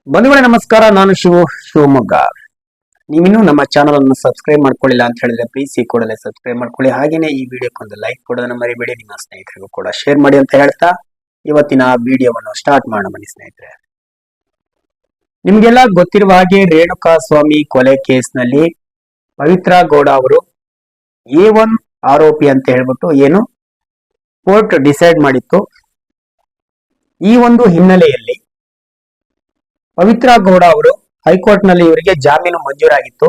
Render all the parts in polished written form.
ಬಂಧುಗಳೇ ನಮಸ್ಕಾರ. ನಾನು ಶಿವಮೊಗ್ಗ. ನೀವಿನ್ನೂ ನಮ್ಮ ಚಾನಲ್ ಅನ್ನು ಸಬ್ಸ್ಕ್ರೈಬ್ ಮಾಡ್ಕೊಳ್ಳಿಲ್ಲ ಅಂತ ಹೇಳಿದ್ರೆ ಪ್ಲೀಸ್ ಈ ಕೂಡಲೇ ಸಬ್ಸ್ಕ್ರೈಬ್ ಮಾಡ್ಕೊಳ್ಳಿ. ಹಾಗೇನೆ ಈ ವಿಡಿಯೋಕ್ಕೊಂದು ಲೈಕ್ ಕೊಡೋದನ್ನ ಮರಿಬೇಡಿ. ನಿಮ್ಮ ಸ್ನೇಹಿತರಿಗೂ ಕೂಡ ಶೇರ್ ಮಾಡಿ ಅಂತ ಹೇಳ್ತಾ ಇವತ್ತಿನ ವಿಡಿಯೋವನ್ನು ಸ್ಟಾರ್ಟ್ ಮಾಡೋಣ ಬನ್ನಿ ಸ್ನೇಹಿತರೆ. ನಿಮ್ಗೆಲ್ಲ ಗೊತ್ತಿರುವ ಹಾಗೆ ರೇಣುಕಾ ಸ್ವಾಮಿ ಕೊಲೆ ಕೇಸ್ನಲ್ಲಿ ಪವಿತ್ರ ಗೌಡ ಅವರು A1 ಆರೋಪಿ ಅಂತ ಹೇಳ್ಬಿಟ್ಟು ಏನು ಕೋರ್ಟ್ ಡಿಸೈಡ್ ಮಾಡಿತ್ತು. ಈ ಒಂದು ಹಿನ್ನೆಲೆಯಲ್ಲಿ ಪವಿತ್ರ ಗೌಡ ಅವರು ಹೈಕೋರ್ಟ್ ನಲ್ಲಿ ಇವರಿಗೆ ಜಾಮೀನು ಮಂಜೂರಾಗಿತ್ತು.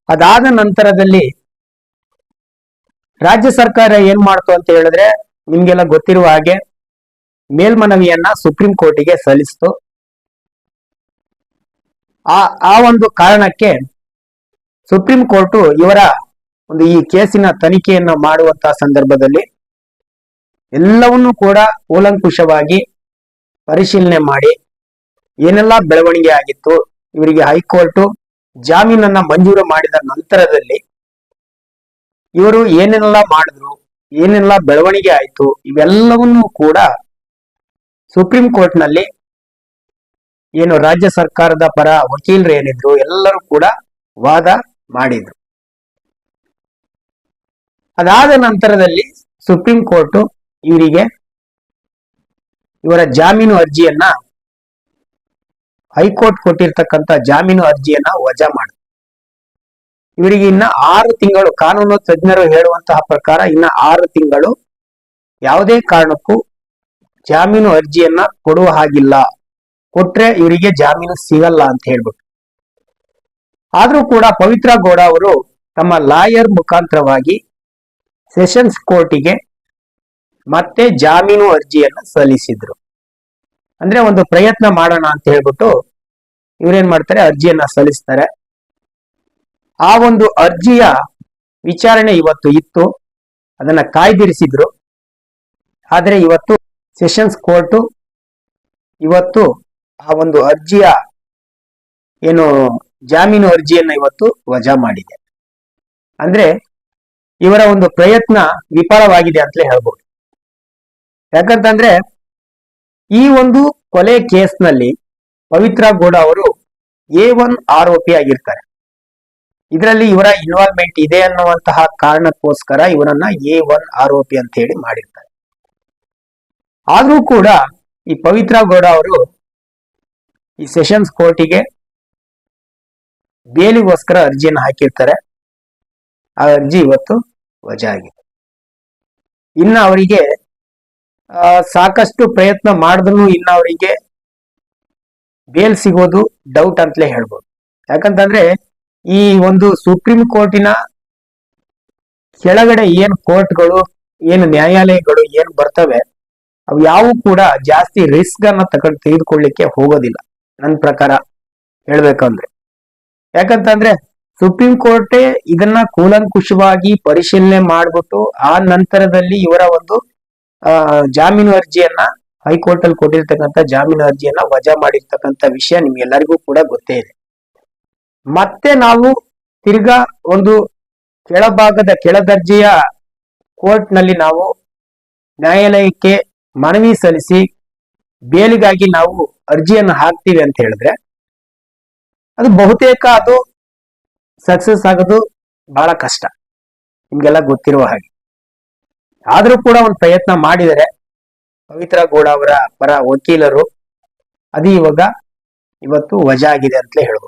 ಅದಾದ ನಂತರದಲ್ಲಿ ರಾಜ್ಯ ಸರ್ಕಾರ ಏನ್ ಮಾಡ್ತು ಅಂತ ಹೇಳಿದ್ರೆ ನಿಮ್ಗೆಲ್ಲ ಗೊತ್ತಿರುವ ಹಾಗೆ ಮೇಲ್ಮನವಿಯನ್ನ ಸುಪ್ರೀಂ ಕೋರ್ಟಿಗೆ ಸಲ್ಲಿಸಿತು. ಆ ಒಂದು ಕಾರಣಕ್ಕೆ ಸುಪ್ರೀಂ ಕೋರ್ಟ್ ಇವರ ಒಂದು ಈ ಕೇಸಿನ ತನಿಖೆಯನ್ನು ಮಾಡುವಂತಹ ಸಂದರ್ಭದಲ್ಲಿ ಎಲ್ಲವನ್ನೂ ಕೂಡ ಕೂಲಂಕುಷವಾಗಿ ಪರಿಶೀಲನೆ ಮಾಡಿ ಏನೆಲ್ಲ ಬೆಳವಣಿಗೆ ಆಗಿತ್ತು, ಇವರಿಗೆ ಹೈಕೋರ್ಟ್ ಜಾಮೀನನ್ನ ಮಂಜೂರು ಮಾಡಿದ ನಂತರದಲ್ಲಿ ಇವರು ಏನೆಲ್ಲ ಮಾಡಿದ್ರು, ಏನೆಲ್ಲ ಬೆಳವಣಿಗೆ ಆಯ್ತು, ಇವೆಲ್ಲವನ್ನೂ ಕೂಡ ಸುಪ್ರೀಂ ಕೋರ್ಟ್ ನಲ್ಲಿ ಏನು ರಾಜ್ಯ ಸರ್ಕಾರದ ಪರ ವಕೀಲರು ಏನಿದ್ರು ಎಲ್ಲರೂ ಕೂಡ ವಾದ ಮಾಡಿದ್ರು. ಅದಾದ ನಂತರದಲ್ಲಿ ಸುಪ್ರೀಂ ಕೋರ್ಟ್ ಇವರ ಜಾಮೀನು ಅರ್ಜಿಯನ್ನ ಹೈಕೋರ್ಟ್ ಕೊಟ್ಟಿರ್ತಕ್ಕಂಥ ಜಾಮೀನು ಅರ್ಜಿಯನ್ನ ವಜಾ ಮಾಡಿದ್ರು. ಇವರಿಗೆ ಇನ್ನ 6 ತಿಂಗಳು, ಕಾನೂನು ತಜ್ಞರು ಹೇಳುವಂತಹ ಪ್ರಕಾರ ಇನ್ನ 6 ತಿಂಗಳು ಯಾವುದೇ ಕಾರಣಕ್ಕೂ ಜಾಮೀನು ಅರ್ಜಿಯನ್ನ ಕೊಡುವ ಹಾಗಿಲ್ಲ, ಕೊಟ್ರೆ ಇವರಿಗೆ ಜಾಮೀನು ಸಿಗಲ್ಲ ಅಂತ ಹೇಳ್ಬಿಟ್ಟು. ಆದ್ರೂ ಕೂಡ ಪವಿತ್ರ ಗೌಡ ಅವರು ತಮ್ಮ ಲಾಯರ್ ಮುಖಾಂತರವಾಗಿ ಸೆಷನ್ಸ್ ಕೋರ್ಟಿಗೆ ಮತ್ತೆ ಜಾಮೀನು ಅರ್ಜಿಯನ್ನ ಸಲ್ಲಿಸಿದ್ರು. ಅಂದ್ರೆ ಒಂದು ಪ್ರಯತ್ನ ಮಾಡೋಣ ಅಂತ ಹೇಳ್ಬಿಟ್ಟು ಇವ್ರೇನ್ ಮಾಡ್ತಾರೆ, ಅರ್ಜಿಯನ್ನ ಸಲ್ಲಿಸ್ತಾರೆ. ಆ ಒಂದು ಅರ್ಜಿಯ ವಿಚಾರಣೆ ಇವತ್ತು ಇತ್ತು, ಅದನ್ನ ಕಾಯ್ದಿರಿಸಿದ್ರು. ಆದ್ರೆ ಇವತ್ತು ಸೆಷನ್ಸ್ ಕೋರ್ಟ್ ಇವತ್ತು ಆ ಒಂದು ಅರ್ಜಿಯ ಏನು ಜಾಮೀನು ಅರ್ಜಿಯನ್ನ ಇವತ್ತು ವಜಾ ಮಾಡಿದೆ. ಅಂದ್ರೆ ಇವರ ಒಂದು ಪ್ರಯತ್ನ ವಿಫಲವಾಗಿದೆ ಅಂತಲೇ ಹೇಳ್ಬೋದು. ಯಾಕಂತಂದ್ರೆ ಈ ಒಂದು ಕೊಲೆ ಕೇಸ್ನಲ್ಲಿ ಪವಿತ್ರ ಗೌಡ ಅವರು A1 ಆರೋಪಿ ಆಗಿರ್ತಾರೆ. ಇದರಲ್ಲಿ ಇವರ ಇನ್ವಾಲ್ವ್ಮೆಂಟ್ ಇದೆ ಅನ್ನುವಂತಹ ಕಾರಣಕ್ಕೋಸ್ಕರ ಇವರನ್ನ A1 ಆರೋಪಿ ಅಂತ ಹೇಳಿ ಮಾಡಿರ್ತಾರೆ. ಆದ್ರೂ ಕೂಡ ಈ ಪವಿತ್ರ ಗೌಡ ಅವರು ಈ ಸೆಷನ್ಸ್ ಕೋರ್ಟಿಗೆ ಬೇಲಿಗೋಸ್ಕರ ಅರ್ಜಿಯನ್ನು ಹಾಕಿರ್ತಾರೆ. ಆ ಅರ್ಜಿ ಇವತ್ತು ವಜಾ ಆಗಿದೆ. ಇನ್ನು ಅವರಿಗೆ ಸಾಕಷ್ಟು ಪ್ರಯತ್ನ ಮಾಡಿದ್ರು ಇನ್ನು ಅವರಿಗೆ ಬೇಲ್ ಸಿಗೋದು ಡೌಟ್ ಅಂತಲೇ ಹೇಳ್ಬೋದು. ಯಾಕಂತಂದ್ರೆ ಈ ಒಂದು ಸುಪ್ರೀಂ ಕೋರ್ಟಿನ ಕೆಳಗಡೆ ಏನ್ ಕೋರ್ಟ್ಗಳು, ಏನು ನ್ಯಾಯಾಲಯಗಳು ಏನ್ ಬರ್ತವೆ, ಅವು ಯಾವ ಕೂಡ ಜಾಸ್ತಿ ರಿಸ್ಕ್ ಅನ್ನ ತೆಗೆದುಕೊಳ್ಳಿಕ್ಕೆ ಹೋಗೋದಿಲ್ಲ ನನ್ನ ಪ್ರಕಾರ ಹೇಳ್ಬೇಕಂದ್ರೆ. ಯಾಕಂತಂದ್ರೆ ಸುಪ್ರೀಂ ಕೋರ್ಟೇ ಇದನ್ನ ಕೂಲಂಕುಷವಾಗಿ ಪರಿಶೀಲನೆ ಮಾಡ್ಬಿಟ್ಟು ಆ ನಂತರದಲ್ಲಿ ಇವರ ಒಂದು ಜಾಮೀನು ಅರ್ಜಿಯನ್ನ ಹೈಕೋರ್ಟ್ ಅಲ್ಲಿ ಕೊಟ್ಟಿರ್ತಕ್ಕಂಥ ಜಾಮೀನು ಅರ್ಜಿಯನ್ನ ವಜಾ ಮಾಡಿರ್ತಕ್ಕಂಥ ವಿಷಯ ನಿಮ್ಗೆಲ್ಲರಿಗೂ ಕೂಡ ಗೊತ್ತೇ ಇದೆ. ಮತ್ತೆ ನಾವು ತಿರ್ಗಾ ಒಂದು ಕೆಳದರ್ಜೆಯ ಕೋರ್ಟ್ ನಲ್ಲಿ ನಾವು ನ್ಯಾಯಾಲಯಕ್ಕೆ ಮನವಿ ಸಲ್ಲಿಸಿ ಬೇಲಿಗಾಗಿ ನಾವು ಅರ್ಜಿಯನ್ನು ಹಾಕ್ತೀವಿ ಅಂತ ಹೇಳಿದ್ರೆ ಅದು ಬಹುತೇಕ ಅದು ಸಕ್ಸಸ್ ಆಗೋದು ಬಹಳ ಕಷ್ಟ, ನಿಮ್ಗೆಲ್ಲ ಗೊತ್ತಿರುವ ಹಾಗೆ. ಆದ್ರೂ ಕೂಡ ಒಂದು ಪ್ರಯತ್ನ ಮಾಡಿದರೆ ಪವಿತ್ರ ಗೌಡ ಅವರ ಪರ ವಕೀಲರು ಅದು ಇವತ್ತು ವಜಾ ಆಗಿದೆ ಅಂತಲೇ ಹೇಳ್ಬೋದು.